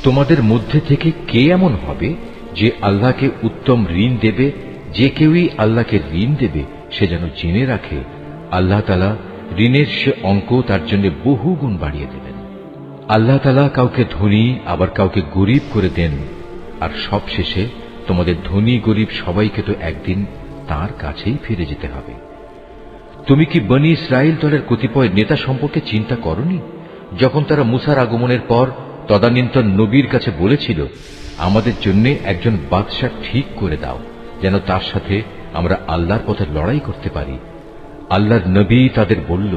তোমাদের মধ্যে থেকে কে এমন হবে যে আল্লাহকে উত্তম ঋণ দেবে? যে কেউই আল্লাহকে ঋণ দেবে সে যেন জেনে রাখে আল্লাহ তাআলা ঋণের সে অঙ্ক তার জন্য বহু গুণ বাড়িয়ে দেবেন। আল্লাহ তাআলা কাউকে ধনী আবার কাউকে গরিব করে দেন, আর সবশেষে তোমাদের ধনী গরিব সবাইকে তো একদিন তার কাছেই ফিরে যেতে হবে। তুমি কি বনী ইসরাইল দলের কতিপয় নেতা সম্পর্কে চিন্তা করনি, যখন তারা মুসার আগমনের পর তদানীন্তন নবীর কাছে বলেছিল, আমাদের জন্য একজন বাদশা ঠিক করে দাও, যেন তার সাথে আমরা আল্লাহর পথে লড়াই করতে পারি। আল্লাহর নবী তাদের বলল,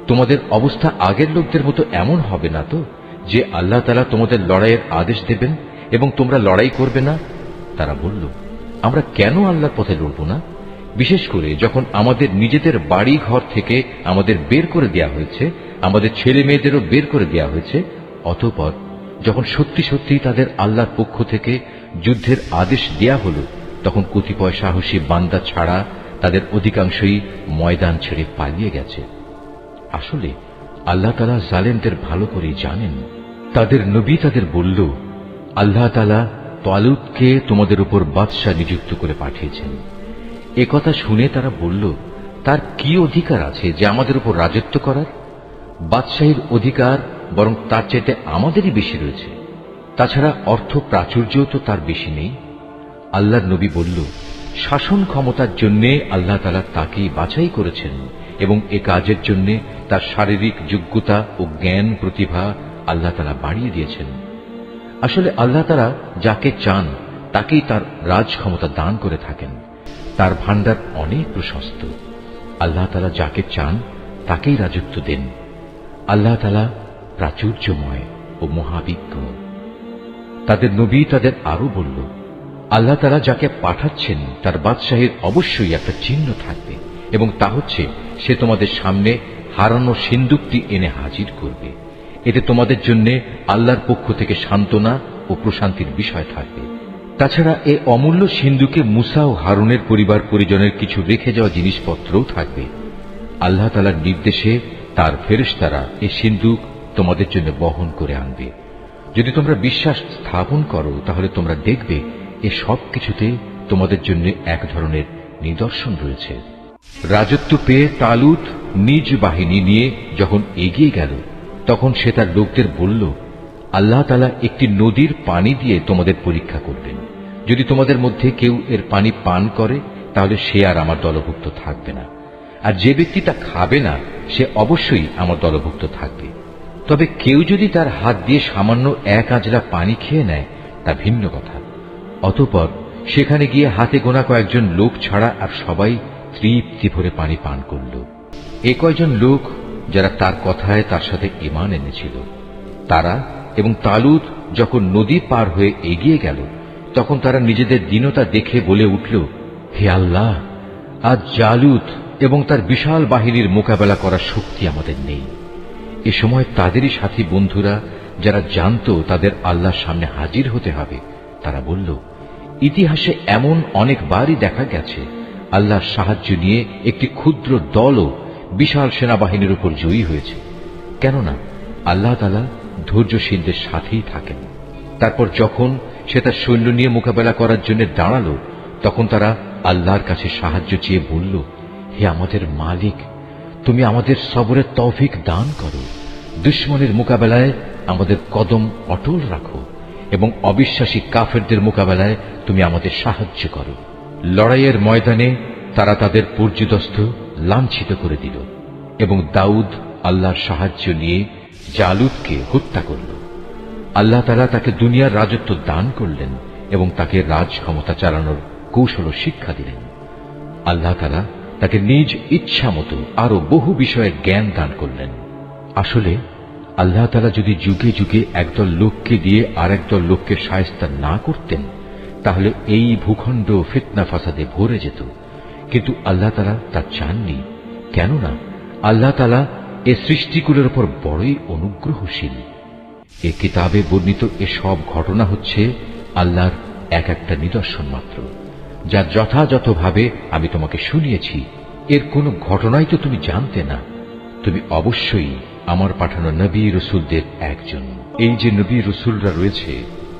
তোমাদের অবস্থা আগের লোকদের মতো এমন হবে না তো, যে আল্লাহ তাআলা তোমাদের লড়াইয়ের আদেশ দেবেন এবং তোমরা লড়াই করবে না? তারা বলল, আমরা কেন আল্লাহর পথে লড়ব না? বিশেষ করে যখন আমাদের নিজেদের বাড়ি ঘর থেকে আমাদের বের করে দেওয়া হয়েছে, আমাদের ছেলে মেয়েদেরও বের করে দেওয়া হয়েছে। অতঃপর যখন সত্যি সত্যি তাদের আল্লাহর পক্ষ থেকে যুদ্ধের আদেশ দেয়া হল, তখন কতিপয় সাহসী বান্দা ছাড়া তাদের অধিকাংশই ময়দান ছেড়ে পালিয়ে গেছে। আসলে আল্লাহ তাআলা জালেমদের ভালো করেই জানেন। তাদের নবী তাদের বলল, আল্লাহ তাআলা তালুতকে তোমাদের উপর বাদশা নিযুক্ত করে পাঠিয়েছেন। এ কথা শুনে তারা বলল, তার কি অধিকার আছে যে আমাদের উপর রাজত্ব করার? বাদশাহীর অধিকার বরং তার চাইতে আমাদেরই বেশি রয়েছে। তাছাড়া অর্থ প্রাচুর্যও তো তার বেশি নেই। আল্লাহর নবী বলল, শাসন ক্ষমতার জন্য আল্লাহ তাআলা তাকেই বাছাই করেছেন এবং এ কাজের জন্য তার শারীরিক যোগ্যতা ও জ্ঞান প্রতিভা আল্লাহ তাআলা বাড়িয়ে দিয়েছেন। আসলে আল্লাহ তাআলা যাকে চান তাকেই তার রাজ ক্ষমতা দান করে থাকেন। তার ভান্ডার অনেক প্রশস্ত। আল্লাহ তাআলা যাকে চান তাকেই রাজত্ব দেন। আল্লাহ তাআলা প্রাচুর্যময় ও মহাবিজ্ঞ। তাদের নবী তাদের আরো বলল, আল্লাহ তাআলা যাকে পাঠাচ্ছেন তার বাদশাহীর অবশ্যই একটা চিহ্ন থাকবে, এবং তা হচ্ছে সে তোমাদের সামনে হারানো সিন্দুকটি এনে হাজির করবে। এতে তোমাদের জন্য আল্লাহর পক্ষ থেকে সান্ত্বনা ও প্রশান্তির বিষয় থাকবে। তাছাড়া এ অমূল্য সিন্দুকে মুসা ও হারুনের পরিবার পরিজনের কিছু রেখে যাওয়া জিনিসপত্রও থাকবে। আল্লাহ তাআলার নির্দেশে তার ফেরেশতারা এই সিন্দুক তোমাদের জন্য বহন করে আনবে। যদি তোমরা বিশ্বাস স্থাপন করো তাহলে তোমরা দেখবে এ সব কিছুতে তোমাদের জন্য এক ধরনের নিদর্শন রয়েছে। রাজত্ব পেয়ে তালুত নিজ বাহিনী নিয়ে যখন এগিয়ে গেল, তখন সে তার লোকদের বলল, আল্লাহ তাআলা একটি নদীর পানি দিয়ে তোমাদের পরীক্ষা করবেন। যদি তোমাদের মধ্যে কেউ এর পানি পান করে তাহলে সে আর আমার দলভুক্ত থাকবে না, আর যে ব্যক্তি তা খাবে না সে অবশ্যই আমার দলভুক্ত থাকবে। তবে কেউ যদি তার হাত দিয়ে সামান্য এক আঁজলা পানি খেয়ে নেয় তা ভিন্ন কথা। অতঃপর সেখানে গিয়ে হাতে গোনা কয়েকজন লোক ছাড়া আর সবাই তৃপ্তি ভরে পানি পান করল। এ কয়জন লোক যারা তার কথায় তার সাথে ঈমান এনেছিল। তারা এবং তালুত যখন নদী পার হয়ে এগিয়ে গেল, তখন তারা নিজেদের দীনতা দেখে বলে উঠল, হে আল্লাহ, আজ জালুত এবং তার বিশাল বাহিনীর মোকাবেলা করার শক্তি আমাদের নেই। এ সময় তাদেরই সাথী বন্ধুরা যারা জানত তাদের আল্লাহর সামনে হাজির হতে হবে, তারা বলল, ইতিহাসে এমন অনেকবারই দেখা গেছে আল্লাহর সাহায্য নিয়ে একটি ক্ষুদ্র দলও বিশাল সেনাবাহিনীর উপর জয়ী হয়েছে। কেননা আল্লাহ তাআলা ধৈর্যশীলদের সাথেই থাকেন। তারপর যখন সে তার সৈন্য নিয়ে মোকাবেলা করার জন্য দাঁড়ালো, তখন তারা আল্লাহর কাছে সাহায্য চেয়ে বলল, হে আমাদের মালিক, তুমি আমাদের সবরের তৌফিক দান করো। দুশমনের মোকাবেলায় আমাদের কদম অটল রাখো এবং অবিশ্বাসী কাফেরদের মোকাবেলায় তুমি আমাদের সাহায্য করো। লড়াইয়ের ময়দানে তারা তাদের পর্যুদস্ত লাঞ্ছিত করে দিল এবং দাউদ আল্লাহর সাহায্য নিয়ে জালুতকে হত্যা করল। আল্লাহ তাআলা তাকে দুনিয়ার রাজত্ব দান করলেন এবং তাকে রাজ ক্ষমতা চালানোর কৌশল শিক্ষা দিলেন। আল্লাহ তাআলা তাকে নিজ ইচ্ছা মতো আরো বহু বিষয়ের জ্ঞান দান করলেন। আসলে আল্লাহ তাআলা যদি যুগে যুগে একদল লোককে দিয়ে আর একদল লোককে শায়েস্তা না করতেন, তাহলে এই ভূখণ্ড ফিতনা ফাসাদে ভরে যেত। কিন্তু আল্লাহ তাআলা তা চাননি, কেননা আল্লাহ তাআলা এ সৃষ্টিগুলোর উপর বড়ই অনুগ্রহশীল। এ কিতাবে বর্ণিত এসব ঘটনা হচ্ছে আল্লাহর এক একটা নিদর্শন মাত্র, যা যথাযথভাবে আমি তোমাকে শুনিয়েছি। এর কোনো ঘটনাই তো তুমি জানতে না। তুমি অবশ্যই আমার পাঠানো নবী রাসূলদের একজন। এই যে নবী রসুলরা রয়েছে,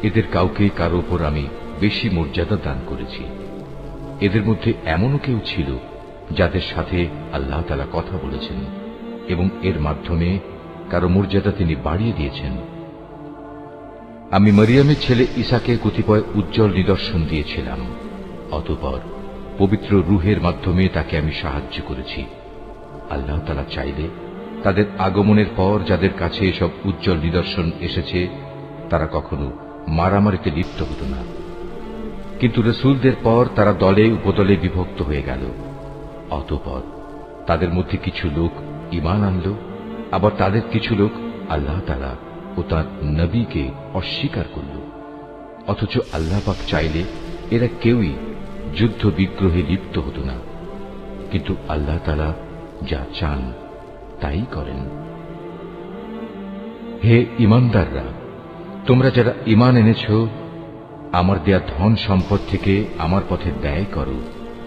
এদের কাউকে কারো উপর আমি বেশি মর্যাদা দান করেছি। এদের মধ্যে এমনও কেউ ছিল যাদের সাথে আল্লাহ তাআলা কথা বলেছেন এবং এর মাধ্যমে কারো মর্যাদা তিনি বাড়িয়ে দিয়েছেন। আমি মরিয়মের ছেলে ঈসাকে কতিপয় উজ্জ্বল নিদর্শন দিয়েছিলাম, অতঃপর পবিত্র রূহের মাধ্যমে তাকে আমি সাহায্য করেছি। আল্লাহ তাআলা চাইলে তাদের আগমনের পর যাদের কাছে এসব উজ্জ্বল নিদর্শন এসেছে তারা কখনো মারামারিতে লিপ্ত হতো না, কিন্তু রসুলদের পর তারা দলে উপদলে বিভক্ত হয়ে গেল। অতঃপর তাদের মধ্যে কিছু লোক ঈমান আনল, আবার তাদের কিছু লোক আল্লাহ তাআলা ও তাঁর নবীকে অস্বীকার করল। অথচ আল্লাহ পাক চাইলে এরা কেউই যুদ্ধ বিগ্রহে লিপ্ত হতো না, কিন্তু আল্লাহ তাআলা যা চান তাই করেন। হে ঈমানদাররা, তোমরা যারা ঈমান এনেছ, আমার দেয়া ধন সম্পদ থেকে আমার পথে ব্যয় করো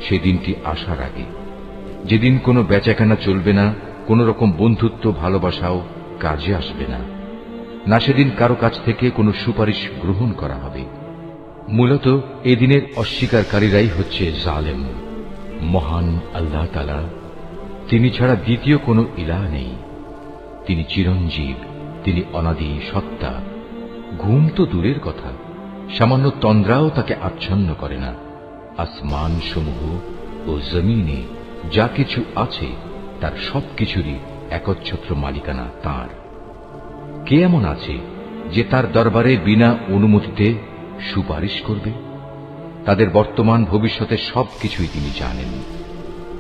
সেদিনটি আসার আগে, যেদিন কোনো বেচাকেনা চলবে না, কোন রকম বন্ধুত্ব ভালোবাসাও কাজে আসবে না, না সেদিন কারো কাছ থেকে কোনো সুপারিশ গ্রহণ করা হবে। মূলত এদিনের অস্বীকারীরাই হচ্ছে জালেম। মহান আল্লাহ তাআলা, তিনি ছাড়া দ্বিতীয় কোনো ইলাহ নেই। তিনি চিরঞ্জীব, তিনি অনাদি সত্তা। ঘুম তো দূরের কথা, সামান্য তন্দ্রাও তাকে আচ্ছন্ন করে না। আসমান সমূহ ও জমিনে যা কিছু আছে তার সবকিছুরই একচ্ছত্র মালিকানা তাঁর। কে এমন আছে যে তার দরবারে বিনা অনুমতিতে সুপারিশ করবে? তাদের বর্তমান ভবিষ্যতের সবকিছুই তিনি জানেন।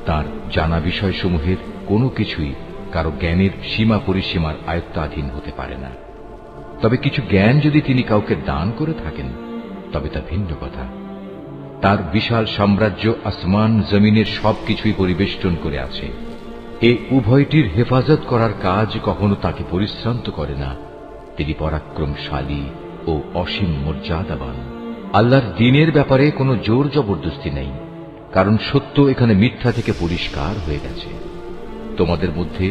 তার জানা বিষয়সমূহের কোনো কিছুই কারো জ্ঞানের সীমা পরিসীমার আয়ত্তাধীন হতে পারে না। তবে কিছু জ্ঞান যদি তিনি কাউকে দান করে থাকেন তবে তা ভিন্ন কথা। তার বিশাল সাম্রাজ্য আসমান জমিনের সবকিছুই পরিবেষ্টন করে আছে। এই উভয়টির হেফাজত করার কাজ কখনো তাকে পরিশ্রান্ত করে না। তিনি পরাক্রমশালী ও অসীম মর্যাদাবান। আল্লাহর দ্বীনের ব্যাপারে কোনো জোর জবরদস্তি নেই, কারণ সত্য এখানে মিথ্যা থেকে পরিষ্কার হয়ে গেছে। তোমাদের মধ্যে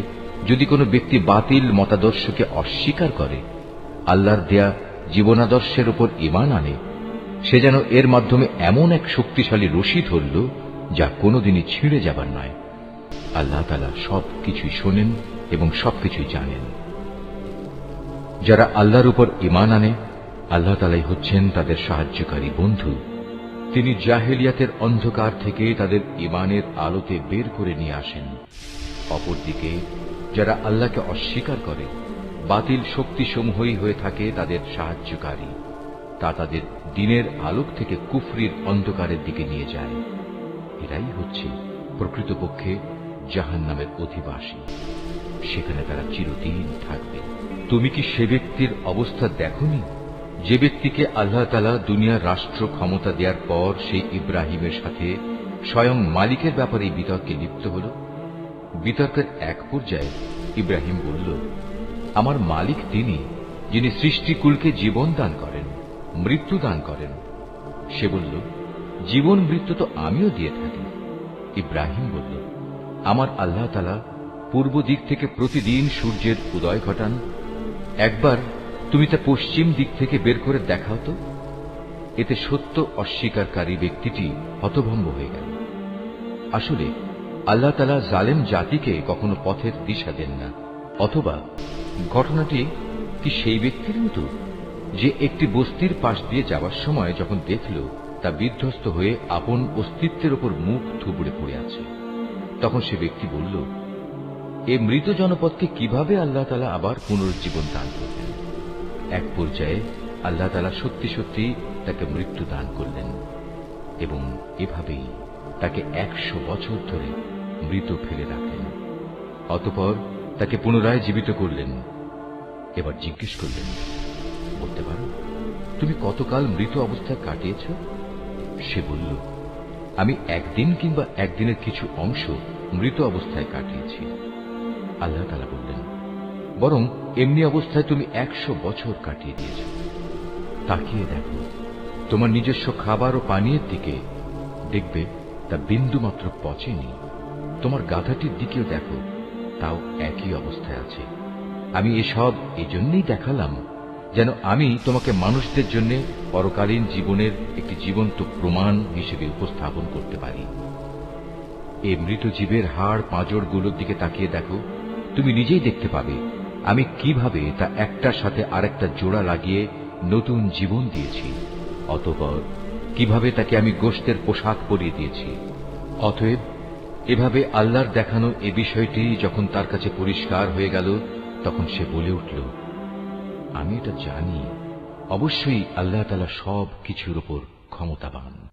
যদি কোনো ব্যক্তি বাতিল মতাদর্শকে অস্বীকার করে আল্লাহর দেয়া জীবনাদর্শের উপর ঈমান আনে, সে যেন এর মাধ্যমে এমন এক শক্তিশালী রশি ধরল যা কোনোদিনই ছিঁড়ে যাবার নয়। আল্লাহ তাআলা সবকিছুই শোনেন এবং সবকিছুই জানেন। যারা আল্লাহর উপর ঈমান আনে, আল্লাহ তাআলাই হচ্ছেন তাদের সাহায্যকারী বন্ধু। তিনি জাহেলিয়াতের অন্ধকার থেকে তাদের ঈমানের আলোতে বের করে নিয়ে আসেন। অপরদিকে যারা আল্লাহকে অস্বীকার করে, বাতিল শক্তিসমূহই হয়ে থাকে তাদের সাহায্যকারী। তা তাদের দ্বীনের আলোক থেকে কুফরির অন্ধকারের দিকে নিয়ে যায়। এরাই হচ্ছে প্রকৃতপক্ষে জাহান্নামের অধিবাসী। সেখানে তারা চিরদিন থাকবে। তুমি কি সে ব্যক্তির অবস্থা দেখোনি যে ব্যক্তিকে আল্লাহ তাআলা দুনিয়ার রাষ্ট্র ক্ষমতা দেওয়ার পর সেই ইব্রাহিমের সাথে স্বয়ং মালিকের ব্যাপারে বিতর্কে লিপ্ত হল? বিতর্কের এক পর্যায়ে ইব্রাহিম বলল, আমার মালিক তিনি, যিনি সৃষ্টিকুলকে জীবন দান করেন, মৃত্যু দান করেন। সে বলল, জীবন মৃত্যু তো আমিও দিয়ে থাকি। ইব্রাহিম বলল, আমার আল্লাহ তাআলা পূর্ব দিক থেকে প্রতিদিন সূর্যের উদয় ঘটান। একবার তুমি তা পশ্চিম দিক থেকে বের করে দেখাও তো। এতে সত্য অস্বীকারী ব্যক্তিটি হতভম্ব হয়ে গেল। আসলে আল্লাহ তাআলা জালেম জাতিকে কখনো পথের দিশা দেন না। অথবা ঘটনাটি কি সেই ব্যক্তির মতো যে একটি বস্তির পাশ দিয়ে যাবার সময় যখন দেখল তা বিধ্বস্ত হয়ে আপন অস্তিত্বের উপর মুখ থুবড়ে পড়ে আছে, তখন সে ব্যক্তি বলল, এ মৃত জনপদকে কিভাবে আল্লাহ তাআলা আবার পুনরুজ্জীবন দান করবেন? এক পর্যায়ে আল্লাহ তাআলা সত্যি সত্যি তাকে মৃত্যু দান করলেন এবং এভাবেই তাকে 100 বছর ধরে মৃত ফেলে রাখলেন। অতঃপর তাকে পুনরায় জীবিত করলেন। এবার জিজ্ঞেস করলেন, বলতে পারো তুমি কতকাল মৃত অবস্থায় কাটিয়েছ? সে বলল, আমি একদিন কিংবা একদিনের কিছু অংশ মৃত অবস্থায় কাটিয়েছি। আল্লাহ তাআলা বললেন, বরং এমনি অবস্থায় তুমি 100 বছর কাটিয়ে দিয়েছ। তাকিয়ে দেখো তোমার নিজস্ব খাবার ও পানীয়ের দিকে, দেখবে তা বিন্দু মাত্র পচেনি। তোমার গাধাটির দিকেও দেখো, তাও একই অবস্থায় আছে। আমি এসব এজন্যই দেখালাম যেন আমি তোমাকে মানুষদের জন্য পরকালীন জীবনের একটি জীবন্ত প্রমাণ হিসেবে উপস্থাপন করতে পারি। এই মৃত জীবের হাড় পাঁজরগুলোর দিকে তাকিয়ে দেখো, তুমি নিজেই দেখতে পাবে আমি কিভাবে তা একটার সাথে আরেকটা জোড়া লাগিয়ে নতুন জীবন দিয়েছি। অতঃপর কিভাবে তাকে আমি গোশতের পোশাক পরিয়ে দিয়েছি। অতএব এভাবে আল্লাহর দেখানো এ বিষয়টি যখন তার কাছে পরিষ্কার হয়ে গেল, তখন সে বলে উঠল, আমি এটা জানি, অবশ্যই আল্লাহ তাআলা সব কিছুর উপর ক্ষমতাবান।